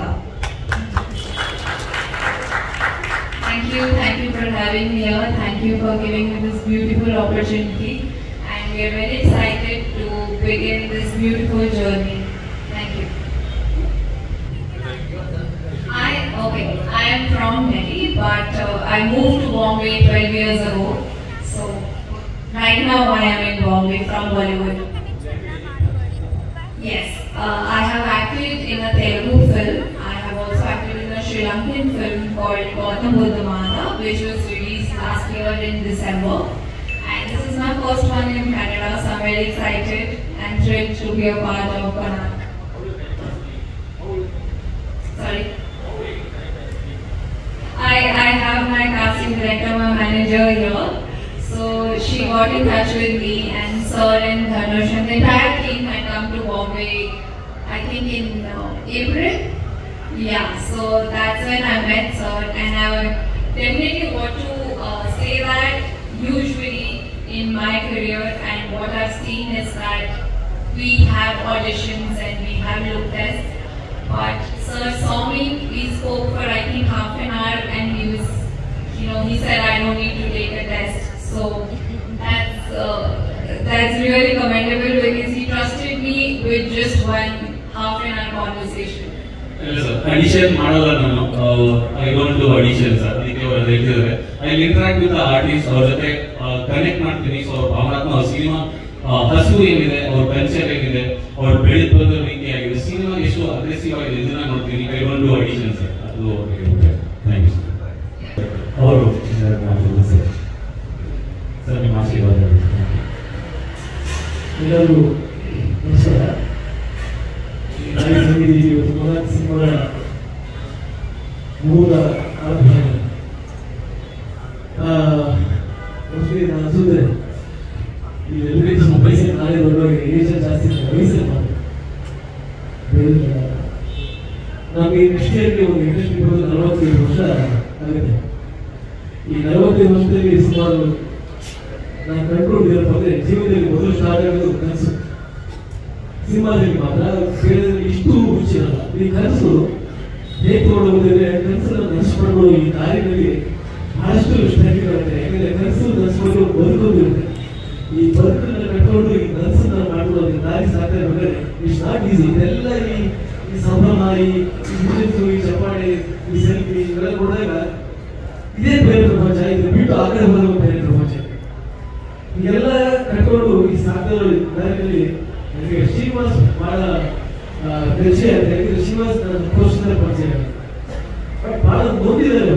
Thank you for having me here. Thank you for giving me this beautiful opportunity, and we are very excited to begin this beautiful journey. Thank you. I am from Delhi, but I moved to Bombay 12 years ago. So right now I am in Bombay from Bollywood. Yes, I have acted in a Telugu film. I have also acted in a Sri Lankan film called Gautam Buddha Mata, which was released last year in December. And this is my first one in Canada, so I'm very excited and thrilled to be a part of Konaark. Sorry. I have my casting director, my manager here. So she got in touch with me, and Sir and Dhanush and the entire team had come to Bombay, I think in April. Yeah, so that's when I met Sir, and I definitely want to say that usually in my career and what I've seen is that we have auditions and we have look tests. But Sir saw me, we spoke for I think half an hour, and he said I don't need to take a test. So that's really commendable because he trusted me with just one half an hour conversation. ಇಲ್ಲ sir, audition ಮಾಡಲ್ಲ ನಾನು. I don't do audition sir. ಅದಕ್ಕೆ ಅವರು ಹೇಳ್ತಿದ್ದಾರೆ I interact with artist, ಅವ್ರ ಜೊತೆ connect ಮಾಡ್ತೀನಿ. So ಅವ್ರ ಭಾವನಾತ್ಮಕ ಅವ್ರ ಸಿನಿಮಾ ಹಸಿವು ಏನಿದೆ, ಅವ್ರ ಕಲ್ಚರ್ ಏನಿದೆ, ಅವ್ರು ಬೆಳೆದು ಬಂದ ರೀತಿ ಆಗಿದೆ, ಸಿನಿಮಾ ಎಷ್ಟು ಅಗ್ರೆಸಿವ್ ಆಗಿದೆ ಇದನ್ನ ನೋಡ್ತೀನಿ. I don't do audition sir. ಅದು ಥ್ಯಾಂಕ್ ಯು ಸರ್. ಅವರು ಸರ್ ನಿಮ್ಮ ಆಶೀರ್ವಾದ. ಎಲ್ಲರಿಗೂ ನಮಸ್ಕಾರ. ಇವತ್ತು ಕೊನಾರ್ಕ್ ಸಿನಿಮಾದ ಮೂಲ ಆರಂಭ ಮೋಸ್ಟ್ಲಿ ನಾನು ಅನ್ಸುತ್ತೆ ಈ ಎಲ್ಲರಿಗೂ ನಮ್ಮ ವಯಸ್ಸಿನ ನಾಳೆ ದೊಡ್ಡವರಿಗೆ ಏಜ್ ಜಾಸ್ತಿ ವಯಸ್ಸಲ್ಲಿ ಮಾಡಿ ಬೆಳೆದ ನಮಗೆ ನೆಕ್ಸ್ಟ್ ಇಯರ್ಗೆ ಒಂದು ಇಂಡಸ್ಟ್ರಿ ಬರೋದು 45 ವರ್ಷ ಆಗುತ್ತೆ. ಈ 45 ವರ್ಷದಲ್ಲಿ ಸುಮಾರು ನಾನು ಕಂಡುಕೊಂಡಿದ್ದೀರಪ್ಪ ಅಂದರೆ ಜೀವನದಲ್ಲಿ ಮೊದಲು ಸ್ಟಾರ್ಟ್ ಆಗೋದು ಕನಸು. ಸಿನಿಮಾದಲ್ಲಿ ಮಾತ್ರ ಬೇರೆದಲ್ಲಿ ಇಷ್ಟು ರುಚಿ ಇರಲ್ಲ. ಈ ಕನಸು ಹೇಗೆ ತಗೊಂಡೋಗಿದ್ರೆ ಕನಸನ್ನು ನಡೆಸ್ಕೊಂಡು ಈ ದಾರಿನಲ್ಲಿ ಬಹಳಷ್ಟು ಸ್ಟ್ರೈಕ್ಗಳಿರುತ್ತೆ. ಯಾಕಂದರೆ ಕನಸು ನಡೆಸ್ಕೊಂಡು ಬದುಕೋದಿರುತ್ತೆ. ಈ ಬದುಕನ್ನು ಕಟ್ಕೊಂಡು ಈ ಕನಸನ್ನು ಮಾಡ್ಕೊಳ್ಳೋದು ದಾರಿ ಸಾಕಾಗಬೇಕಾದ್ರೆ ಇಟ್ಸ್ ನಾಟ್ ಈಸಿ. ಇದೆಲ್ಲ ಈ ಸಂಭ್ರಮ, ಈ ಚಪ್ಪಾಳೆ, ಈ ಸೆಲ್ಫಿ ಇವೆಲ್ಲ ನೋಡಿದಾಗ ಇದೇ ಬೇರೆ ಪ್ರಪಂಚ. ಇದು ಬಿಟ್ಟು ಆ ಕಡೆ ಬರೋ ಬೇರೆ ಪ್ರಪಂಚ. ಇದೆಲ್ಲ ಕಟ್ಕೊಂಡು ಈ ಸಾಕಾಗೋ ದಾರಿಯಲ್ಲಿ ನನಗೆ ಶ್ರೀನಿವಾಸ್ ಬಹಳ ಪರಿಚಯ ಆಗುತ್ತೆ. ಯಾಕಂದ್ರೆ ಶ್ರೀನಿವಾಸ್ ನನ್ನ ಕೋರ್ಸ್ನ ಪರಿಚಯ ಬಟ್ ಬಹಳ ನೋಡಿದ್ದಾರೆ.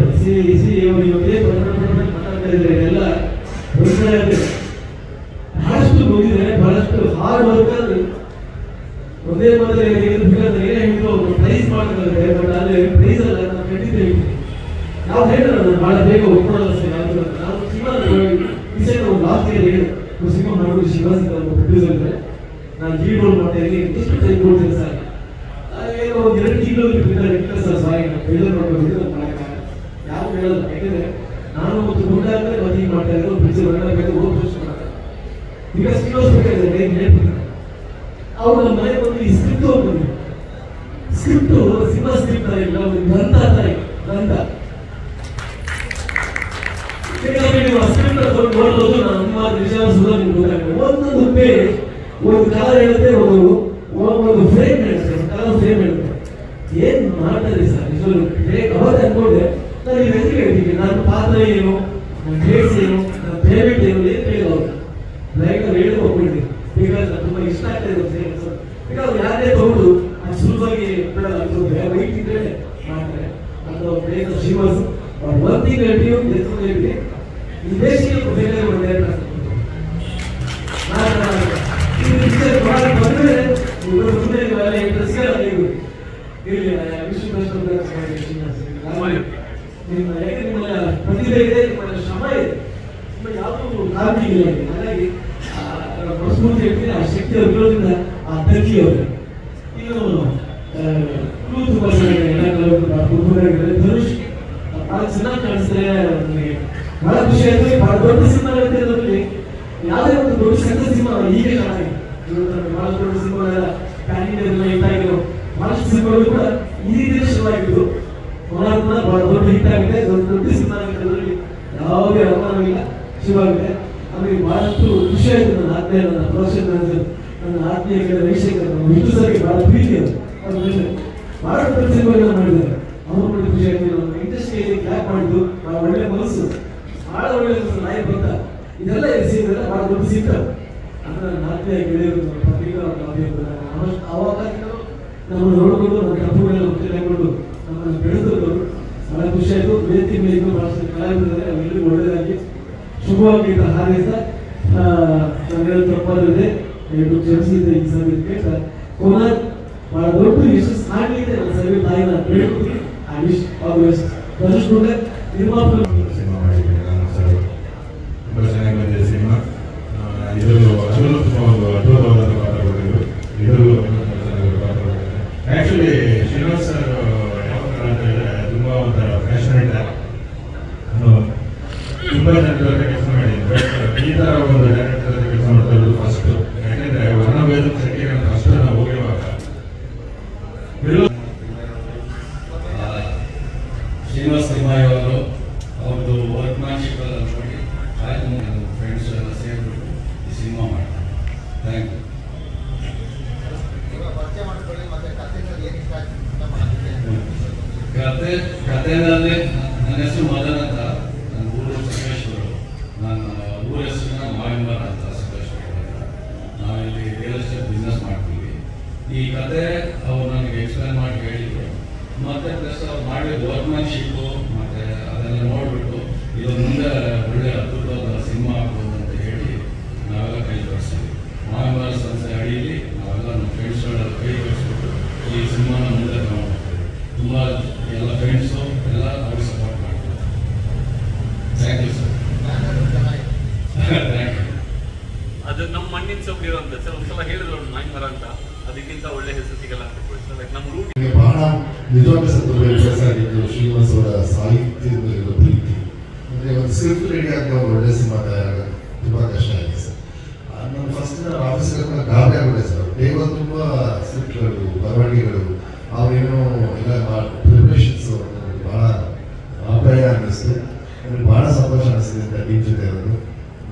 ಮಾತಾಡ್ತಾ ಇದ್ದಾರೆ ಎಲ್ಲ ಬಹಳಷ್ಟು ನೋಡಿದ್ದಾರೆ, ಬಹಳಷ್ಟು ಹಾರ್ಡ್ ವರ್ಕರ್. ಒಂದೇ ಮೊದಲೇ ಏನೇ ಹೇಳಿದ್ರು ಅವರು ಪ್ರೈಸ್ ಮಾಡ್ತಾರೆ. ಬಟ್ ಆದರೆ ಪ್ರೈಸ್ ಅಲ್ಲ, ನಾನು ಖಂಡಿತ ಹೇಳ್ತೀನಿ. ನಾವು ಹೇಳಿದ್ರೆ ನಾನು ಬಹಳ ಬೇಗ ಒಪ್ಕೊಳ್ಳಲ್ಲ ಸರ್. ಯಾವುದು ನಾನು ಸಿನಿಮಾ ವಿಷಯ ಲಾಸ್ಟ್ ಇಯರ್ ಹೇಳಿ ಸಿನಿಮಾ ಮಾಡೋದು ಶ್ರೀನಿವಾಸ್ ಪ್ರೊಡ್ಯೂಸರ್ ಇದ್ದಾರೆ. ನಾನು ಲೀಡ್ ರೋಲ್ ಮಾಡ್ತಾ ಇದ್ದೀನಿ. ಎಷ್ಟು ಟೈಮ್ ಕೊಡ್ತೀನಿ ಸರ್? ಏನೋ ಒಂದು 2 ತಿಂಗಳು ಇರ್ತಾರೆ ಸರ್. ಸಾರಿ ನಾನು ಬೇಜಾರು ಮಾಡ್ಕೊಂಡು ಮಾಡೋಕ್ಕಾಗಲ್ಲ, ಯಾರು ಹೇಳಲ್ಲ. ಯಾಕಂದರೆ ನಾನು ಒಂದು ಗುಂಡಾಗಲೇ ಮದುವೆ ಮಾಡ್ತಾ ಇರೋದು ಪಿಕ್ಚರ್ ಮಾಡಬೇಕು, ಹೋಗಿ ಪೋಸ್ಟ್ ಮಾಡ್ತಾರೆ. ಈಗ ಶ್ರೀನಿವಾಸ್ ಬೇಕಾದ್ರೆ ಹೇಗೆ ಹೇಳ್ತೀನಿ, ಅವ್ರು ನಮ್ಮ ಮನೆ ಬಂದು ಈ ಸ್ಕ್ರಿಪ್ಟ್ ಹೋಗ್ಬೋದು. ಸ್ಕ್ರಿಪ್ಟು ಸಿನಿಮಾ ಸ್ಕ್ರಿಪ್ಟ್ ಆಗಿಲ್ಲ, ಒಂದು ಗ್ರಂಥ ಗ್ರಂಥ. ಸ್ಕ್ರಿಪ್ಟ್ ನೋಡೋದು ನಮ್ಮ ವಿಷಯ ಒಂದೊಂದು ಪೇಜ್ ಒಂದು ಕಲರ್ ಹೇಳುತ್ತೆ, ಒಂದು ಫ್ರೇಮ್ ಹೇಳುತ್ತೆ, ಕಲರ್ ಫ್ರೇಮ್ ಹೇಳುತ್ತೆ. ಏನ್ ಮಾಡ್ತಾರೆ ಸರ್ ನಿಜವಾಗ್ಲೂ? ಅವಾಗ ಅನ್ಕೊಂಡೆ ನಾನು ಈ ವ್ಯಕ್ತಿ ಹೇಳ್ತೀನಿ, ನನ್ನ ಪಾತ್ರ ಏನು, ನನ್ನ ಡೇಟ್ಸ್ ಏನು, ನನ್ನ ಪೇಮೆಂಟ್ ಏನು, ಏನು ಕೇಳೋರು ಲೈಕ್ ಅವ್ರು ಹೇಳಿ ಹೋಗ್ಬಿಡ್ತೀನಿ. ಬಿಕಾಸ್ ನಾನು ತುಂಬ ಇಷ್ಟ ಆಗ್ತಾ ಇದೆ. ಬಿಕಾಸ್ ಯಾರೇ ತಗೊಂಡು ಅದು ಸುಲಭವಾಗಿ ಬಿಡಲ್ಲ, ವೈಟ್ ಇದ್ರೆ ಮಾಡ್ತಾರೆ. ಅದು ಬೇಗ ಶ್ರೀನಿವಾಸ್ ಒಂದು ತಿಂಗಳು ಹೇಳ್ತೀವಿ ಈ ದೇಶಕ್ಕೆ ಬೇರೆ ಬಂದರೆ ಬಂದರೆ ಪ್ರತಿಭೆ ಇದೆ, ನಿಮ್ಮ ಶ್ರಮ ಇದೆ, ನಿಮ್ಮ ಯಾವುದು ಕಾರಣಿ ಇಲ್ಲ. ಹಾಗಾಗಿ ಮನಸ್ಫೂರ್ತಿ ಹೇಳ್ತೀನಿ, ಆ ಶಕ್ತಿ ಅವ್ರು ಇರೋದ್ರಿಂದ ಆ ತರ್ಕಿ ಅವರು ಇನ್ನು ತುಂಬ ಚೆನ್ನಾಗಿದೆ. ಧನುಷ್ ಬಹಳ ಚೆನ್ನಾಗಿ ಕಾಣಿಸ್ತಾರೆ. ನನಗೆ ಬಹಳ ಖುಷಿ ಆಯ್ತು. ಬಹಳ ದೊಡ್ಡ ಸಿನಿಮಾ ಇರೋದ್ರಲ್ಲಿ ಯಾವುದೇ ಒಂದು ದೊಡ್ಡ ಸಣ್ಣ ಸಿನಿಮಾ ಹೀಗೆ ಚೆನ್ನಾಗಿದೆ. ಬಹಳ ದೊಡ್ಡ ಸಿನಿಮಾ ಪ್ಯಾನ್ ಇಂಡಿಯಾ ಹಿಟ್ ಆಗಿರೋ ಬಹಳಷ್ಟು ಸಿನಿಮಾಗಳು ಕೂಡ ಈ ರೀತಿಯಲ್ಲಿ ಶುರುವಾಗಿದ್ದು ಕೂಡ ಬಹಳ ದೊಡ್ಡ ಹಿಟ್ ಆಗಿದೆ. ದೊಡ್ಡ ಸಿನಿಮಾ ಆಗಿರೋದ್ರಲ್ಲಿ ಯಾವುದೇ ಅನುಮಾನವಿಲ್ಲ, ಶುರುವಾಗಿದೆ. ಆಮೇಲೆ ಬಹಳಷ್ಟು ಖುಷಿ ಆಯಿತು. ನನ್ನ ಆತ್ಮೀಯ, ನನ್ನ ಪ್ರೊಫೆಷನ್ ಮ್ಯಾನೇಜರ್, ನನ್ನ ಆತ್ಮೀಯ ರವಿಶೇಖರ್, ನಮ್ಮ ವಿಷ್ಣು ಸರ್ಗೆ ಬಹಳ ಪ್ರೀತಿ ಅವರು. ಅವ್ರ ಮೇಲೆ ಬಹಳ ದೊಡ್ಡ ಸಿನಿಮಾಗಳನ್ನ ಮಾಡಿದ್ದಾರೆ. ಅವ್ರು ನೋಡಿ ಖುಷಿ ಆಗ್ತದೆ. ನಮ್ಮ ಇಂಡಸ್ಟ್ರಿಯಲ್ಲಿ ಕ್ಲಾಪ್ ಮಾಡಿದ್ದು ಬಹಳ ಒಳ್ಳೆ ಮನಸ್ಸು, ಬಹಳ ಒಳ್ಳೆ ಮನಸ್ಸು. ನಾಯಿ ಬಂತ ಇದೆಲ್ಲ ಇದೆಲ್ಲ ಬಹಳ ದೊಡ್ಡ ಸಿಗ್ತಾರೆ. ಅಂದ್ರೆ ನನ್ನ ಆತ್ಮೀಯ ಗೆಳೆಯರು, ಪತ್ರಿಕಾ ಅವಾಗ ನಮ್ಮನ್ನು ನೋಡಿಕೊಂಡು ನಮ್ಮ ತಪ್ಪುಗಳೆಲ್ಲ ಗೊತ್ತಿಲ್ಲಕೊಂಡು ನಮ್ಮನ್ನು ಬೆಳೆದವರು ಬಹಳ ಖುಷಿ ಆಯಿತು. ವೇದಿಕೆ ಮೇಲೆ ಬಹಳಷ್ಟು ಕಲಾವಿದರೆ ಅವರೆಲ್ಲರಿಗೂ ಒಳ್ಳೆಯದಾಗಿ ಶುಭವಾಗಿ ಹಾರೈಸ್ತಾ ನನ್ನೆಲ್ಲ ತಪ್ಪಾದಿದೆ ಎರಡು ಕ್ಷಮಿಸಿದ್ದೆ. ಈ ಸಮಯಕ್ಕೆ ಕೋನಾರ್ ಬಹಳ ದೊಡ್ಡ ಯಶಸ್ಸು ಆಗಲಿದೆ. ನನ್ನ ಸರ್ವೆ ತಾಯಿನ ಹೇಳ್ಕೊತೀನಿ. I wish all the best. Dhanush Gunde ನಿರ್ಮಾಪಕ ಸಿನಿಮಾ ಮಾಡಿದ್ದೀನಿ ನಾನು ಸರ್. ತುಂಬ ಚೆನ್ನಾಗಿ ಬಂದಿದೆ ಸಿನಿಮಾ. ಇದು ಅದರಲ್ಲೂ ತುಂಬ ಒಂದು ಅದ್ಭುತವಾದ ಪಾತ್ರ ಕೊಟ್ಟಿದ್ರು. ಇದರಲ್ಲೂ ಚೆನ್ನಾಗಿ ಪಾತ್ರ ಕೊಟ್ಟಿದ್ದಾರೆ. ಆ್ಯಕ್ಚುಲಿ ಶ್ರೀನಿವಾಸ್ ಸರ್ ಯಾವ ಥರ ಅಂತ ಹೇಳಿದ್ರೆ ತುಂಬ ಒಂಥರ ಪ್ಯಾಷನೇಟ್, ತುಂಬ ಜನರ ಜೊತೆ ಕೆಲಸ ಮಾಡಿದ್ದೀನಿ. ಬಟ್ ಈ ಥರ ಒಂದು ಡೈರೆಕ್ಟರ್ ಜೊತೆ ಕೆಲಸ ಮಾಡ್ತಾ ಇರೋದು ಫಸ್ಟು. ಯಾಕೆಂದರೆ ವರ್ಣಭೇದ ಸೆಟ್ಟಿಗೆ ನಾನು ಫಸ್ಟ್ ನಾವು ಹೋಗಿರುವಾಗ ಶ್ರೀನಿವಾಸ್ ತಿಮ್ಮಾಯಿ ಅವರು ಅವ್ರದ್ದು ವರ್ಕ್ಮ್ಯಾನ್ಶಿಪ್ ಎಲ್ಲ ನೋಡಿ ಆಯ್ತು, ನನ್ನ ಫ್ರೆಂಡ್ಸ್ ಎಲ್ಲ ಸೇರಿಬಿಟ್ಟು ಈ ಸಿನಿಮಾ ಮಾಡ್ತಾರೆ. Thank you. ಕಥೆಯಲ್ಲಿ ನನ್ನ ಹೆಸರು ಮದನ್ ಅಂತ, ನನ್ನ ಊರು ಸಕಲೇಶ್ವರ. ನನ್ನ ಊರ ಹೆಸರಿನ ಮಾವಿಂಬರ ಅಂತ ಸಕಲೇಶ್ವರ. ನಾವಿಲ್ಲಿ ರಿಯಲ್ ಎಸ್ಟೇಟ್ ಬಿಸ್ನೆಸ್ ಮಾಡ್ತೀವಿ. ಈ ಕತೆ ಅವ್ರು ನನಗೆ ಎಕ್ಸ್ಪ್ಲೇನ್ ಮಾಡಿ ಹೇಳಿದ್ರು. ಮತ್ತೆ ಪ್ಲಸ್ ಅವ್ರು ಮಾಡಿದ ವರ್ಕ್ಮ್ಯಾನ್ಶಿಪ್ಪು ಮತ್ತು ಅದೆಲ್ಲ ನೋಡಿಬಿಟ್ಟು ಇದು ಮುಂದೆ ಒಳ್ಳೆ ಅದ್ಭುತವಾದ ಸಿನಿಮಾ ಆಗ್ಬೋದು ಅಂತ ಹೇಳಿ ನಾವೆಲ್ಲ ಕೈ ಜೋಡಿಸ್ತೀವಿ. ಮಾವಿಂಬರ ಸಂಸ್ಥೆ ಅಡಿಯಲ್ಲಿ ನಾವೆಲ್ಲ ನಮ್ಮ ಫ್ರೆಂಡ್ಸ್ಗಳೆಲ್ಲ ಕೈ ಜೋಡಿಸ್ಬಿಟ್ಟು ಈ ಸಿನಿಮಾನ ಮುಂದೆ ತಗೊಂಡ್ಬರ್ತೀವಿ. ತುಂಬ ಎಲ್ಲ ಫ್ರೆಂಡ್ಸು ಎಲ್ಲ ಅವ್ರಿಗೆ ಸಪೋರ್ಟ್ ಮಾಡ್ತಾರೆ. Thank you sir. Thank you. ಅದು ನಮ್ಮ ಮಣ್ಣಿನ ಸೊಪ್ಪು ಅಂತ ಸರ್ ಒಂದ್ಸಲ ಹೇಳಿದ್ರು ಮಾವಿಂಬರ ಅಂತ, ಅದಕ್ಕಿಂತ ಒಳ್ಳೆ ಹೆಸರು ಸಿಗಲ್ಲ ಅಂತ ಸರ್. ಲೈಕ್ ನಮ್ಮ ರೂಟ್ ಬಹಳ ನಿಜವಾದ ಸಂದರ್ಭ ಆಗಿದ್ದು ಶ್ರೀನಿವಾಸ್ ಅವರ ಸಾಹಿತ್ಯದಲ್ಲಿರೋ ಪ್ರೀತಿ. ಅಂದರೆ ಒಂದು ಸ್ಕ್ರಿಪ್ಟ್ ರೆಡಿ ಆಗುವ ಒಳ್ಳೆ ಸಿನಿಮಾ ತಯಾರಾಗ ತುಂಬ ಕಷ್ಟ ಆಗಿದೆ ಸರ್. ನಾನು ಫಸ್ಟ್ ಆಫೀಸ್ಗೆ ಕೂಡ ಗಾಬರಿ ಆಗ್ಬಿಟ್ಟೆ ಸರ್. ಟೇಬಲ್ ತುಂಬ ಸ್ಕ್ರಿಪ್ಟ್ಗಳು, ಬರವಣಿಗೆಗಳು, ಅವೇನೋ ಎಲ್ಲ ಪ್ರಿಪ್ರೇಷನ್ಸ್ ಭಾಳ ಅಪಾಯ ಅನ್ನಿಸ್ತು. ನನಗೆ ಭಾಳ ಸಂತೋಷ ಅನಿಸ್ತಿದೆ ಅಂತ ಟೀಮ್ ಜೊತೆ ಅವರು.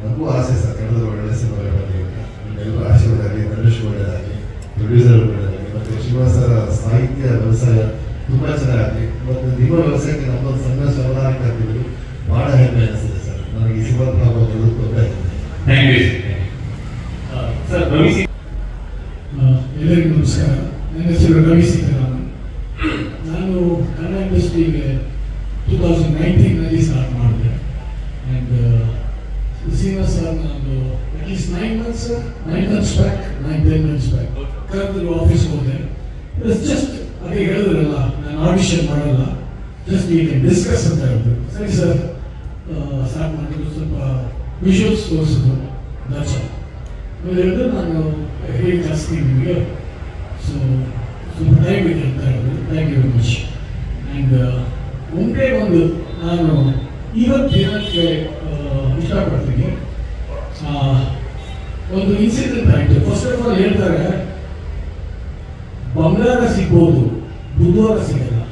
ನನಗೂ ಆಸೆ ಸರ್ ಕನ್ನಡದ ಒಳ್ಳೆ ಸಿನಿಮಾಗಳು ಬರಲಿ ಅಂತ. ನಿಮ್ಮೆಲ್ಲರೂ ಆಶೀರ್ವಾದಾಗಲಿ, ಧನುಷ್ ಒಳ್ಳೆಯದಾಗಲಿ, ಪ್ರೊಡ್ಯೂಸರ್ ಒಳ್ಳೆಯದಾಗಲಿ, ಮತ್ತು ಶ್ರೀನಿವಾಸ ಸಾಹಿತ್ಯ ವ್ಯವಸಾಯ ತುಂಬ ಚೆನ್ನಾಗಿ, ಮತ್ತು ನಿಮ್ಮ ವ್ಯವಸಾಯಕ್ಕೆ ನಮ್ಮೊಂದು ಸಣ್ಣ ಸವಧಾನಕ್ಕೆ ಹಾಕಿದ್ರು ಭಾಳ ಹೆಮ್ಮೆ ಅನಿಸ್ತಿದೆ ಸರ್. ನನಗೆ ಈ ಸಿನಿಮಾ ಭಾಗಗಳು ತೊಂದರೆ ಆಗಿದೆ. Thank you sir. Ravi C ಎಲ್ಲರಿಗೂ ನಮಸ್ಕಾರ. ನನ್ನ ಹೆಸರು ರವಿ ಸೀತಾರಾಮನ್. ನಾನು ಕನ್ನಡ ಇಂಡಸ್ಟ್ರಿಗೆ 2019ನಲ್ಲಿ ಸ್ಟಾರ್ಟ್ ಮಾಡಿದೆ. ಆ್ಯಂಡ್ ಶ್ರೀನಿವಾಸ್ ಸರ್ ನಾನು at least 9 months back, 9-10 months back ಕರೆದ್ರು ಆಫೀಸ್ಗೆ ಹೋದೆ. ಜಸ್ಟ್ ಅದೇ ಹೇಳಿದ್ರಲ್ಲ, ನಾನು ಆಡಿಷನ್ ಮಾಡಲ್ಲ, ಜಸ್ಟ್ ಈ ಕ್ಯಾನ್ ಡಿಸ್ಕಸ್ ಅಂತ ಹೇಳಿದ್ರು. ಸರಿ ಸರ್ ಸ್ಟಾರ್ಟ್ ಮಾಡಿದ್ರು. ಸ್ವಲ್ಪ ವಿಷುವಲ್ಸ್ ತೋರಿಸಿದ್ರು, ದಟ್ಸ್ ಆಲ್. ಹೇಳಿದ್ರು ನಾನು ಹೇಳಿ ಜಾಸ್ತಿ ನಿಮಗೆ, ಸೊ ಸ್ವಲ್ಪ ಟೈಮ್ ಇದೆ ಅಂತ ಹೇಳಿದ್ರು. Thank you very much. And ಒಂದೇ ಒಂದು ನಾನು ಇವತ್ತು ಹೇಳೋಕ್ಕೆ ಇಷ್ಟಪಡ್ತೀನಿ. ಒಂದು ಇನ್ಸಿಡೆಂಟ್ ಆಯಿತು. ಫಸ್ಟ್ ಆಫ್ ಆಲ್ ಹೇಳ್ತಾರೆ, ಬಂಗಾರ ಸಿಗ್ಬೋದು, ಬುಧವಾರ ಸಿಗಲ್ಲ.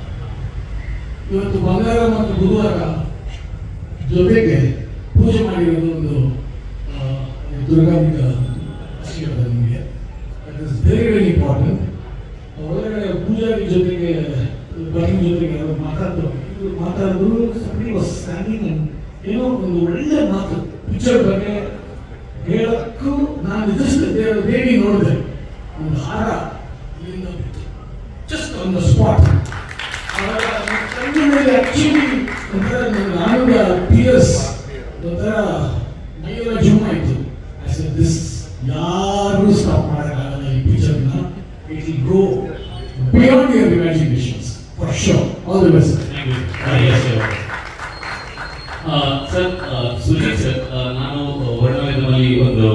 ಇವತ್ತು ಬಂಗಾರ ಮತ್ತು ಬುಧವಾರ ಜೊತೆಗೆ ಪೂಜೆ ಮಾಡಿರೋದು ಒಂದು ದುರ್ಗಾಂಬಿಕಾ ಆಶೀರ್ವಾದ ನಿಮಗೆ. That is very very important. ಒಳಗಡೆ ಪೂಜಾರಿ ಜೊತೆಗೆ ಬನ್ನಿ ಜೊತೆಗೆ ಮಾತಾಡಿದ್ರು. ಸಮ್ಬಡಿ ವಾಸ್ ಸ್ಟ್ಯಾಂಡಿಂಗ್ ಅಂಡ್ ಏನೋ ಒಂದು ಒಳ್ಳೆ ಮಾತು ಪಿಕ್ಚರ್ ಬಗ್ಗೆ ಹೇಳಕ್ಕೂ ನಾನು ಜಸ್ಟ್ ದೇವಿ ನೋಡಿದೆ. ಒಂದು ಹಾರ ಇಲ್ಲಿಂದ ಜಸ್ಟ್ ಆನ್ ದ ಸ್ಪಾಟ್. ಕಣ್ಣಿನಲ್ಲಿ ಆಕ್ಚುಲಿ ಒಂಥರ ನನ್ನ ಆನಂದ ಪಿಯರ್ಸ್ ಒಂಥರ ಮೈಯೆಲ್ಲ ಜೂಮ್ ಆಯಿತು. ಐ ಸೆಡ್ ದಿಸ್ ಯಾರೂ ಸ್ಟಾಪ್ ಮಾಡೋಕ್ಕಾಗಲ್ಲ ಈ ಪಿಕ್ಚರ್ನ. It will go beyond your imaginations for sure. All the best. Sir, Sujith sir, ನಾನು ವರ್ಣವೇದದಲ್ಲಿ ಒಂದು